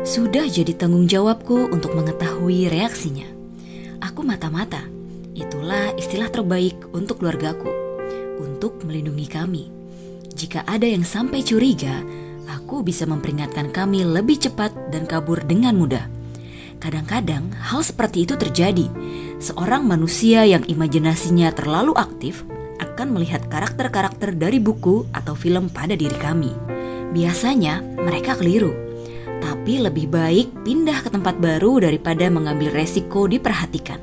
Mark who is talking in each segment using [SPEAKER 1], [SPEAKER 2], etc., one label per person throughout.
[SPEAKER 1] Sudah jadi tanggung jawabku untuk mengetahui reaksinya. Aku mata-mata. Itulah istilah terbaik untuk keluargaku, untuk melindungi kami. Jika ada yang sampai curiga, aku bisa memperingatkan kami lebih cepat dan kabur dengan mudah. Kadang-kadang hal seperti itu terjadi. Seorang manusia yang imajinasinya terlalu aktif akan melihat karakter-karakter dari buku atau film pada diri kami. Biasanya mereka keliru, tapi lebih baik pindah ke tempat baru daripada mengambil resiko diperhatikan.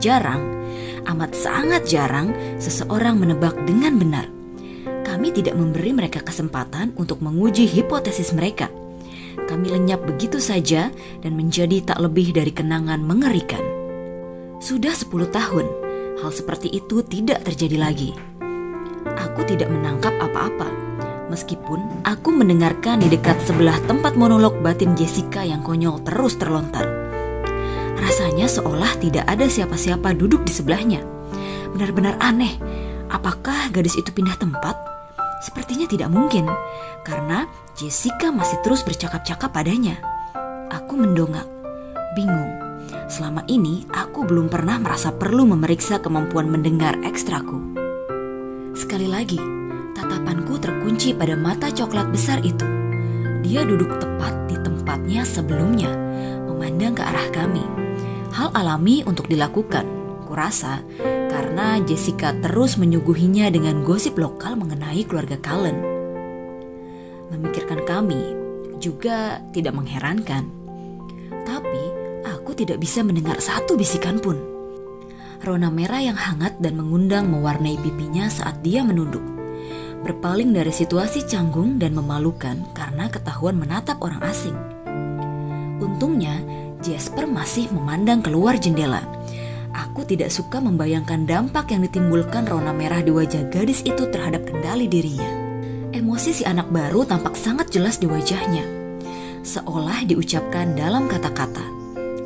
[SPEAKER 1] Jarang, amat sangat jarang seseorang menebak dengan benar. Kami tidak memberi mereka kesempatan untuk menguji hipotesis mereka. Kami lenyap begitu saja dan menjadi tak lebih dari kenangan mengerikan. Sudah 10 tahun, hal seperti itu tidak terjadi lagi. Aku tidak menangkap apa-apa, meskipun aku mendengarkan di dekat sebelah tempat monolog batin Jessica yang konyol terus terlontar. Rasanya seolah tidak ada siapa-siapa duduk di sebelahnya. Benar-benar aneh, apakah gadis itu pindah tempat? Sepertinya tidak mungkin, karena Jessica masih terus bercakap-cakap padanya. Aku mendongak, bingung. Selama ini aku belum pernah merasa perlu memeriksa kemampuan mendengar ekstraku. Sekali lagi, tatapanku terkunci pada mata coklat besar itu. Dia duduk tepat di tempatnya sebelumnya, memandang ke arah kami. Hal alami untuk dilakukan, kurasa, karena Jessica terus menyuguhinya dengan gosip lokal mengenai keluarga Cullen. Memikirkan kami juga tidak mengherankan. Tapi aku tidak bisa mendengar satu bisikan pun. Rona merah yang hangat dan mengundang mewarnai pipinya saat dia menunduk. Berpaling dari situasi canggung dan memalukan karena ketahuan menatap orang asing. Untungnya Jasper masih memandang keluar jendela. Aku tidak suka membayangkan dampak yang ditimbulkan rona merah di wajah gadis itu terhadap kendali dirinya. Emosi si anak baru tampak sangat jelas di wajahnya, seolah diucapkan dalam kata-kata.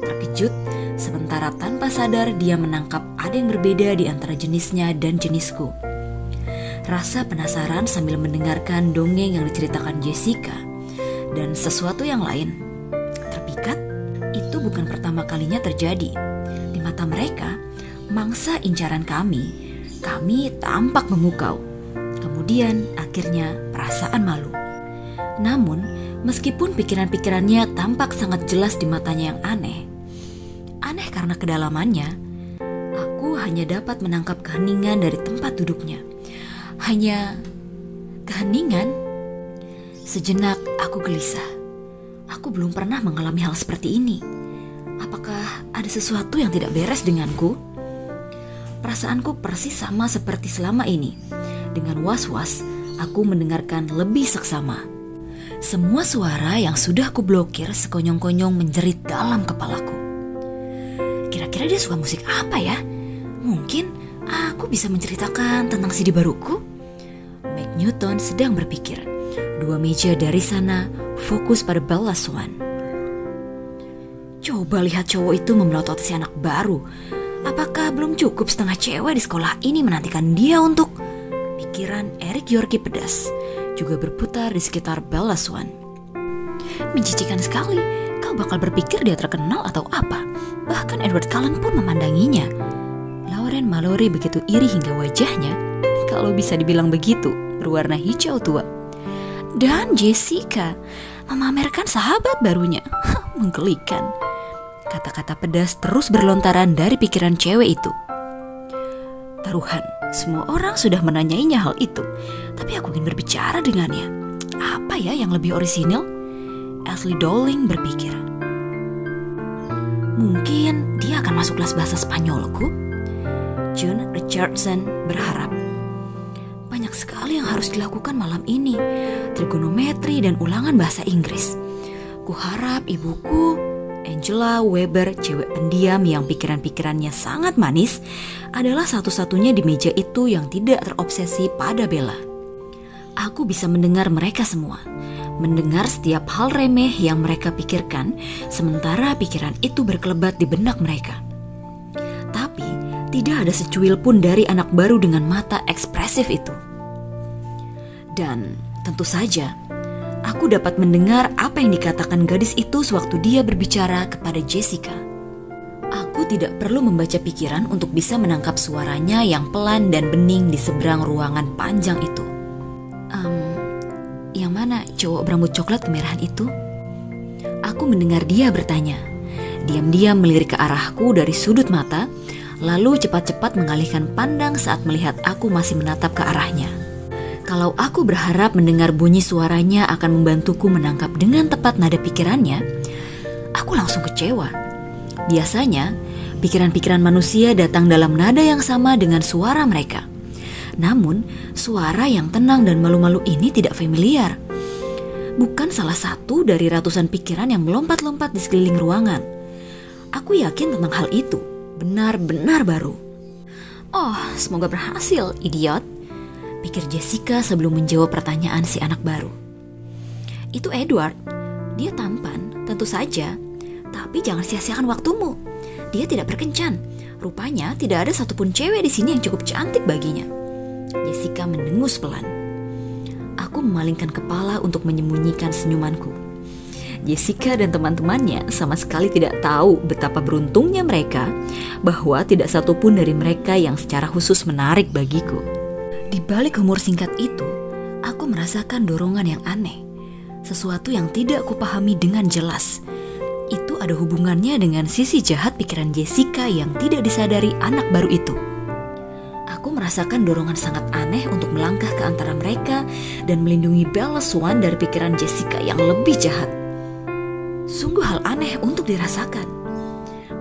[SPEAKER 1] Terkejut, sementara tanpa sadar dia menangkap ada yang berbeda di antara jenisnya dan jenisku. Rasa penasaran sambil mendengarkan dongeng yang diceritakan Jessica dan sesuatu yang lain. Terpikat, itu bukan pertama kalinya terjadi. Di mata mereka, mangsa incaran kami tampak memukau. Kemudian akhirnya perasaan malu. Namun, meskipun pikiran-pikirannya tampak sangat jelas di matanya yang aneh karena kedalamannya, aku hanya dapat menangkap keheningan dari tempat duduknya. Hanya keheningan. Sejenak aku gelisah. Aku belum pernah mengalami hal seperti ini. Apakah ada sesuatu yang tidak beres denganku? Perasaanku persis sama seperti selama ini. Dengan was-was, aku mendengarkan lebih seksama. Semua suara yang sudah kublokir sekonyong-konyong menjerit dalam kepalaku. Kira-kira dia suka musik apa ya? Mungkin aku bisa menceritakan tentang CD baruku? Mike Newton sedang berpikir. 2 meja dari sana fokus pada Bella Swan. Coba lihat cowok itu memelototi si anak baru. Apakah belum cukup setengah cewek di sekolah ini menantikan dia untuk... Pikiran Eric Yorkie pedas juga berputar di sekitar Bella Swan. Menjijikan sekali, kau bakal berpikir dia terkenal atau apa. Bahkan Edward Cullen pun memandanginya. Lauren Mallory begitu iri hingga wajahnya, kalau bisa dibilang begitu, berwarna hijau tua. Dan Jessica memamerkan sahabat barunya. Menggelikan. Kata-kata pedas terus berlontaran dari pikiran cewek itu. Taruhan, semua orang sudah menanyainya hal itu, tapi aku ingin berbicara dengannya. Apa ya yang lebih orisinil? Ashley Dowling berpikir. Mungkin dia akan masuk kelas bahasa Spanyolku? June Richardson berharap. Banyak sekali yang harus dilakukan malam ini. Trigonometri dan ulangan bahasa Inggris. Kuharap ibuku, Angela Weber, cewek pendiam yang pikiran-pikirannya sangat manis, adalah satu-satunya di meja itu yang tidak terobsesi pada Bella. Aku bisa mendengar mereka semua, mendengar setiap hal remeh yang mereka pikirkan, sementara pikiran itu berkelebat di benak mereka. Tapi tidak ada secuil pun dari anak baru dengan mata ekspresif itu. Dan tentu saja, Aku dapat mendengar apa yang dikatakan gadis itu sewaktu dia berbicara kepada Jessica. Aku tidak perlu membaca pikiran untuk bisa menangkap suaranya yang pelan dan bening di seberang ruangan panjang itu. Yang mana cowok berambut coklat kemerahan itu? Aku mendengar dia bertanya. Diam-diam melirik ke arahku dari sudut mata, lalu cepat-cepat mengalihkan pandang saat melihat aku masih menatap ke arahnya. Kalau aku berharap mendengar bunyi suaranya akan membantuku menangkap dengan tepat nada pikirannya, aku langsung kecewa. Biasanya, pikiran-pikiran manusia datang dalam nada yang sama dengan suara mereka. Namun, suara yang tenang dan malu-malu ini tidak familiar. Bukan salah satu dari ratusan pikiran yang melompat-lompat di sekeliling ruangan. Aku yakin tentang hal itu, benar-benar baru. Oh, semoga berhasil, idiot, pikir Jessica sebelum menjawab pertanyaan si anak baru. Itu Edward, dia tampan, tentu saja. Tapi jangan sia-siakan waktumu. Dia tidak berkencan. Rupanya tidak ada satupun cewek di sini yang cukup cantik baginya. Jessica mendengus pelan. Aku memalingkan kepala untuk menyembunyikan senyumanku. Jessica dan teman-temannya sama sekali tidak tahu betapa beruntungnya mereka bahwa tidak satupun dari mereka yang secara khusus menarik bagiku. Di balik humor singkat itu, aku merasakan dorongan yang aneh. Sesuatu yang tidak kupahami dengan jelas. Itu ada hubungannya dengan sisi jahat pikiran Jessica yang tidak disadari anak baru itu. Aku merasakan dorongan sangat aneh untuk melangkah ke antara mereka dan melindungi Bella Swan dari pikiran Jessica yang lebih jahat. Sungguh hal aneh untuk dirasakan.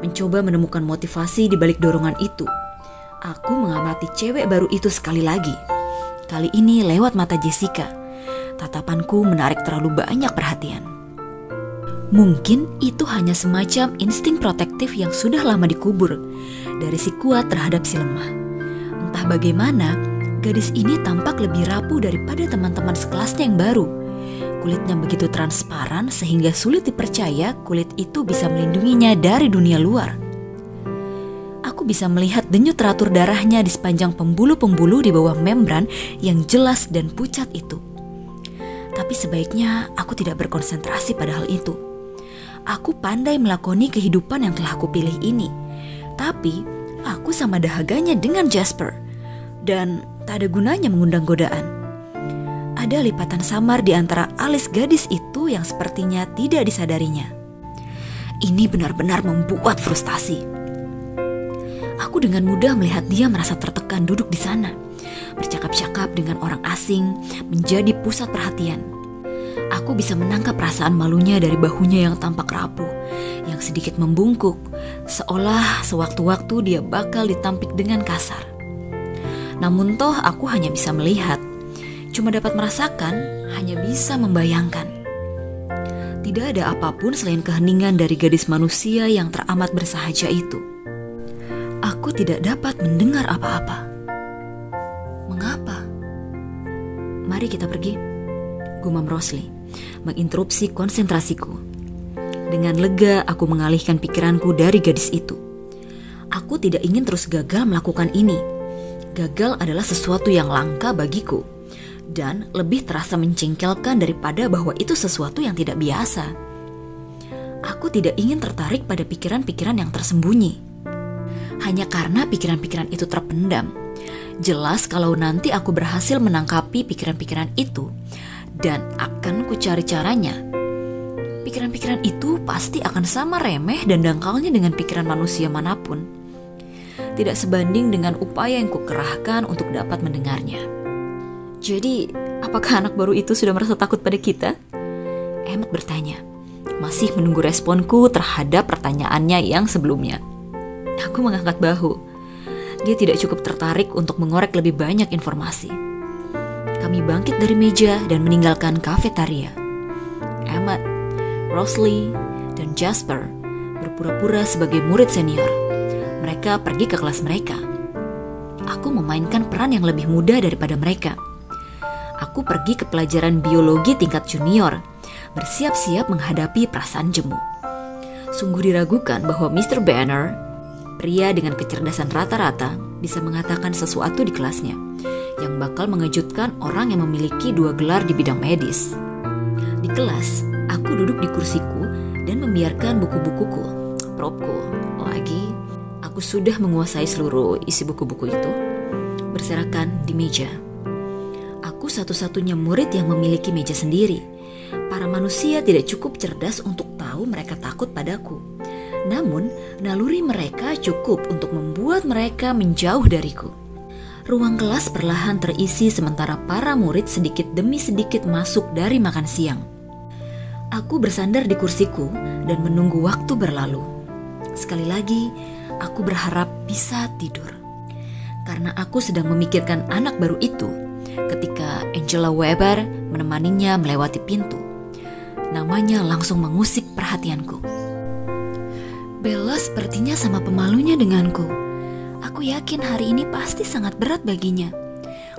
[SPEAKER 1] Mencoba menemukan motivasi di balik dorongan itu, aku mengamati cewek baru itu sekali lagi. Kali ini lewat mata Jessica. Tatapanku menarik terlalu banyak perhatian. Mungkin itu hanya semacam insting protektif yang sudah lama dikubur dari si kuat terhadap si lemah. Entah bagaimana, gadis ini tampak lebih rapuh daripada teman-teman sekelasnya yang baru. Kulitnya begitu transparan sehingga sulit dipercaya kulit itu bisa melindunginya dari dunia luar. Aku bisa melihat denyut teratur darahnya di sepanjang pembuluh-pembuluh di bawah membran yang jelas dan pucat itu. Tapi sebaiknya aku tidak berkonsentrasi pada hal itu. Aku pandai melakoni kehidupan yang telah aku pilih ini. Tapi aku sama dahaganya dengan Jasper. Dan tak ada gunanya mengundang godaan. Ada lipatan samar di antara alis gadis itu yang sepertinya tidak disadarinya. Ini benar-benar membuat frustasi. Aku dengan mudah melihat dia merasa tertekan duduk di sana, bercakap-cakap dengan orang asing, menjadi pusat perhatian. Aku bisa menangkap perasaan malunya dari bahunya yang tampak rapuh, yang sedikit membungkuk, seolah sewaktu-waktu dia bakal ditampik dengan kasar. Namun toh aku hanya bisa melihat, cuma dapat merasakan, hanya bisa membayangkan. Tidak ada apapun selain keheningan dari gadis manusia yang teramat bersahaja itu. Aku tidak dapat mendengar apa-apa. Mengapa? Mari kita pergi, gumam Rosli, menginterupsi konsentrasiku. Dengan lega aku mengalihkan pikiranku dari gadis itu. Aku tidak ingin terus gagal melakukan ini. Gagal adalah sesuatu yang langka bagiku. Dan lebih terasa mencengkelkan daripada bahwa itu sesuatu yang tidak biasa. Aku tidak ingin tertarik pada pikiran-pikiran yang tersembunyi. Hanya karena pikiran-pikiran itu terpendam. Jelas kalau nanti aku berhasil menangkapi pikiran-pikiran itu dan akan ku cari caranya, pikiran-pikiran itu pasti akan sama remeh dan dangkalnya dengan pikiran manusia manapun. Tidak sebanding dengan upaya yang kukerahkan untuk dapat mendengarnya. Jadi, apakah anak baru itu sudah merasa takut pada kita? Emmet bertanya, masih menunggu responku terhadap pertanyaannya yang sebelumnya. Aku mengangkat bahu. Dia tidak cukup tertarik untuk mengorek lebih banyak informasi. Kami bangkit dari meja dan meninggalkan kafetaria. Emmet, Rosli, dan Jasper berpura-pura sebagai murid senior. Mereka pergi ke kelas mereka. Aku memainkan peran yang lebih muda daripada mereka. Aku pergi ke pelajaran biologi tingkat junior, bersiap-siap menghadapi perasaan jemu. Sungguh diragukan bahwa Mr. Banner, pria dengan kecerdasan rata-rata, bisa mengatakan sesuatu di kelasnya yang bakal mengejutkan orang yang memiliki 2 gelar di bidang medis. Di kelas, aku duduk di kursiku dan membiarkan buku-bukuku, propku, lagi aku sudah menguasai seluruh isi buku-buku itu, berserakan di meja. Aku satu-satunya murid yang memiliki meja sendiri. Para manusia tidak cukup cerdas untuk tahu mereka takut padaku. Namun, naluri mereka cukup untuk membuat mereka menjauh dariku. Ruang kelas perlahan terisi sementara para murid sedikit demi sedikit masuk dari makan siang. Aku bersandar di kursiku dan menunggu waktu berlalu. Sekali lagi, aku berharap bisa tidur. Karena aku sedang memikirkan anak baru itu ketika Angela Weber menemaninya melewati pintu. Namanya langsung mengusik perhatianku. Bella sepertinya sama pemalunya denganku. Aku yakin hari ini pasti sangat berat baginya.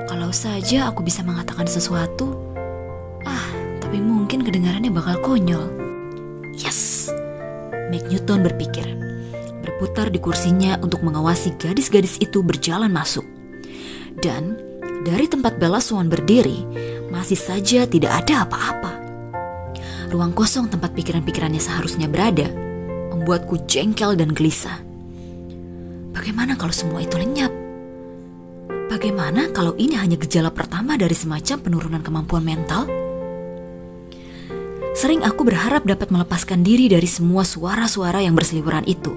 [SPEAKER 1] Kalau saja aku bisa mengatakan sesuatu, tapi mungkin kedengarannya bakal konyol. Yes, Mac Newton berpikir, berputar di kursinya untuk mengawasi gadis-gadis itu berjalan masuk. Dan dari tempat Bella Swan berdiri, masih saja tidak ada apa-apa. Ruang kosong tempat pikiran-pikirannya seharusnya berada membuatku jengkel dan gelisah. Bagaimana kalau semua itu lenyap? Bagaimana kalau ini hanya gejala pertama dari semacam penurunan kemampuan mental? Sering aku berharap dapat melepaskan diri dari semua suara-suara yang berseliweran itu.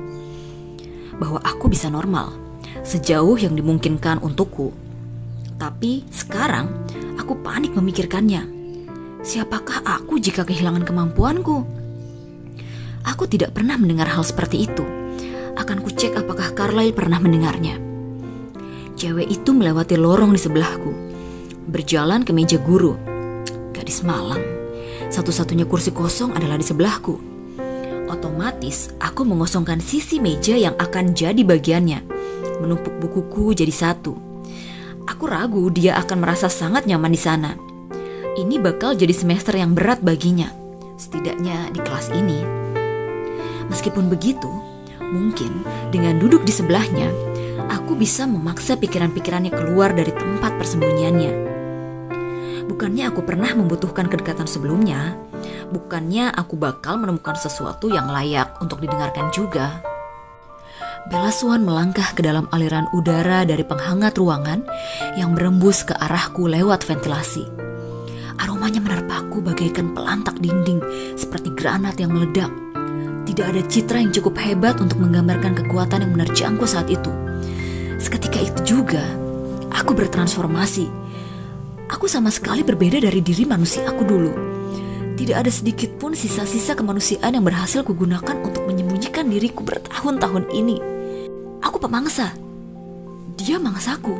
[SPEAKER 1] Bahwa aku bisa normal, sejauh yang dimungkinkan untukku. Tapi sekarang aku panik memikirkannya. Siapakah aku jika kehilangan kemampuanku? Aku tidak pernah mendengar hal seperti itu. Akan kucek apakah Carlyle pernah mendengarnya. Cewek itu melewati lorong di sebelahku, berjalan ke meja guru. Gadis malang. Satu-satunya kursi kosong adalah di sebelahku. Otomatis aku mengosongkan sisi meja yang akan jadi bagiannya, menumpuk bukuku jadi satu. Aku ragu dia akan merasa sangat nyaman di sana. Ini bakal jadi semester yang berat baginya, setidaknya di kelas ini. Meskipun begitu, mungkin dengan duduk di sebelahnya, aku bisa memaksa pikiran-pikirannya keluar dari tempat persembunyiannya. Bukannya aku pernah membutuhkan kedekatan sebelumnya. Bukannya aku bakal menemukan sesuatu yang layak untuk didengarkan juga. Bella Swan melangkah ke dalam aliran udara dari penghangat ruangan yang berembus ke arahku lewat ventilasi. Aromanya menerpaku bagaikan pelantak dinding seperti granat yang meledak. Tidak ada citra yang cukup hebat untuk menggambarkan kekuatan yang menerjangku saat itu. Seketika itu juga, aku bertransformasi. Aku sama sekali berbeda dari diri manusia aku dulu. Tidak ada sedikit pun sisa-sisa kemanusiaan yang berhasil kugunakan untuk menyembunyikan diriku bertahun-tahun ini. Aku pemangsa. Dia mangsaku.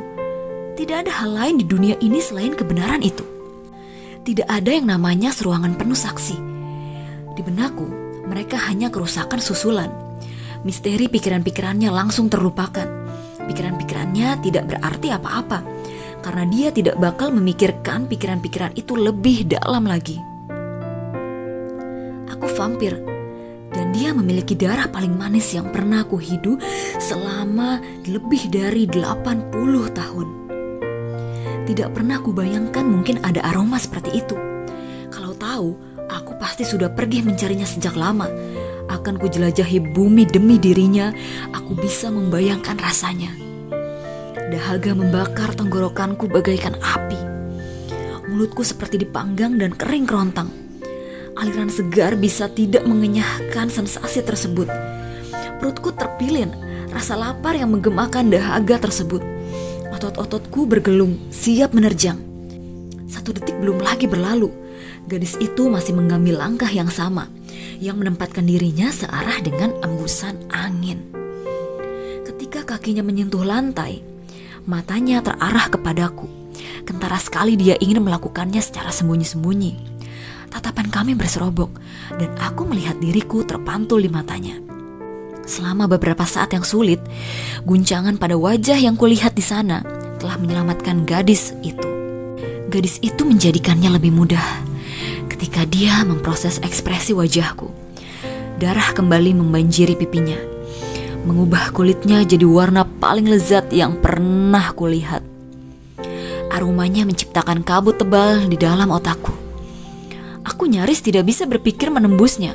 [SPEAKER 1] Tidak ada hal lain di dunia ini selain kebenaran itu. Tidak ada yang namanya seruangan penuh saksi. Di benakku, mereka hanya kerusakan susulan. Misteri pikiran-pikirannya langsung terlupakan. Pikiran-pikirannya tidak berarti apa-apa, karena dia tidak bakal memikirkan pikiran-pikiran itu lebih dalam lagi. Aku vampir, dan dia memiliki darah paling manis yang pernah aku hidup selama lebih dari 80 tahun. Tidak pernah kubayangkan mungkin ada aroma seperti itu. Kalau tahu, aku pasti sudah pergi mencarinya sejak lama. Akan kujelajahi bumi demi dirinya, aku bisa membayangkan rasanya. Dahaga membakar tenggorokanku bagaikan api. Mulutku seperti dipanggang dan kering kerontang. Aliran segar bisa tidak mengenyahkan sensasi tersebut. Perutku terpilin, rasa lapar yang menggemakan dahaga tersebut. Otot-ototku bergelung, siap menerjang. 1 detik belum lagi berlalu. Gadis itu masih mengambil langkah yang sama, yang menempatkan dirinya searah dengan embusan angin. Ketika kakinya menyentuh lantai, matanya terarah kepadaku. Kentara sekali dia ingin melakukannya secara sembunyi-sembunyi. Tatapan kami berserobok, dan aku melihat diriku terpantul di matanya. Selama beberapa saat yang sulit, guncangan pada wajah yang kulihat di sana telah menyelamatkan gadis itu. Gadis itu menjadikannya lebih mudah. Ketika dia memproses ekspresi wajahku, darah kembali membanjiri pipinya, mengubah kulitnya jadi warna paling lezat yang pernah kulihat. Aromanya menciptakan kabut tebal di dalam otakku. Aku nyaris tidak bisa berpikir menembusnya.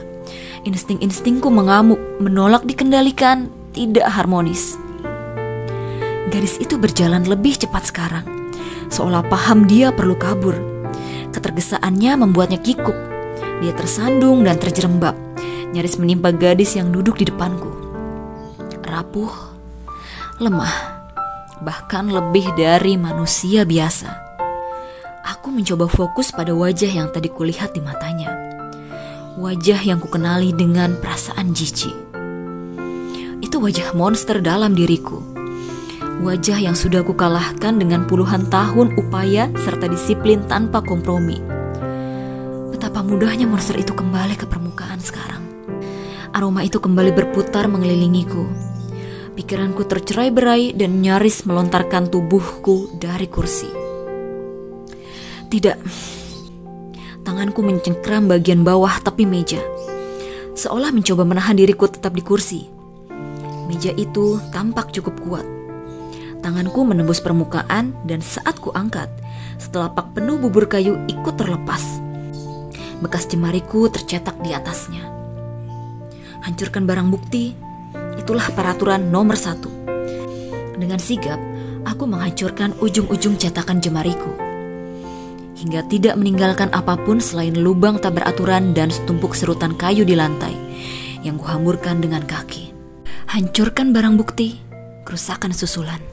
[SPEAKER 1] Insting-instingku mengamuk, menolak dikendalikan, tidak harmonis. Gadis itu berjalan lebih cepat sekarang, seolah paham dia perlu kabur. Ketergesaannya membuatnya kikuk. Dia tersandung dan terjerembab, nyaris menimpa gadis yang duduk di depanku. Rapuh, lemah, bahkan lebih dari manusia biasa. Aku mencoba fokus pada wajah yang tadi kulihat di matanya. Wajah yang kukenali dengan perasaan jijik. Itu wajah monster dalam diriku. Wajah yang sudah kukalahkan dengan puluhan tahun upaya serta disiplin tanpa kompromi. Betapa mudahnya monster itu kembali ke permukaan sekarang. Aroma itu kembali berputar mengelilingiku. Pikiranku tercerai-berai dan nyaris melontarkan tubuhku dari kursi. Tidak. Tanganku mencengkram bagian bawah tepi meja, seolah mencoba menahan diriku tetap di kursi. Meja itu tampak cukup kuat. Tanganku menembus permukaan dan saat ku angkat, setelapak penuh bubur kayu ikut terlepas. Bekas jemariku tercetak di atasnya. Hancurkan barang bukti, itulah peraturan nomor 1. Dengan sigap, aku menghancurkan ujung-ujung cetakan jemariku, hingga tidak meninggalkan apapun selain lubang tak beraturan dan setumpuk serutan kayu di lantai yang kuhamburkan dengan kaki. Hancurkan barang bukti, kerusakan susulan.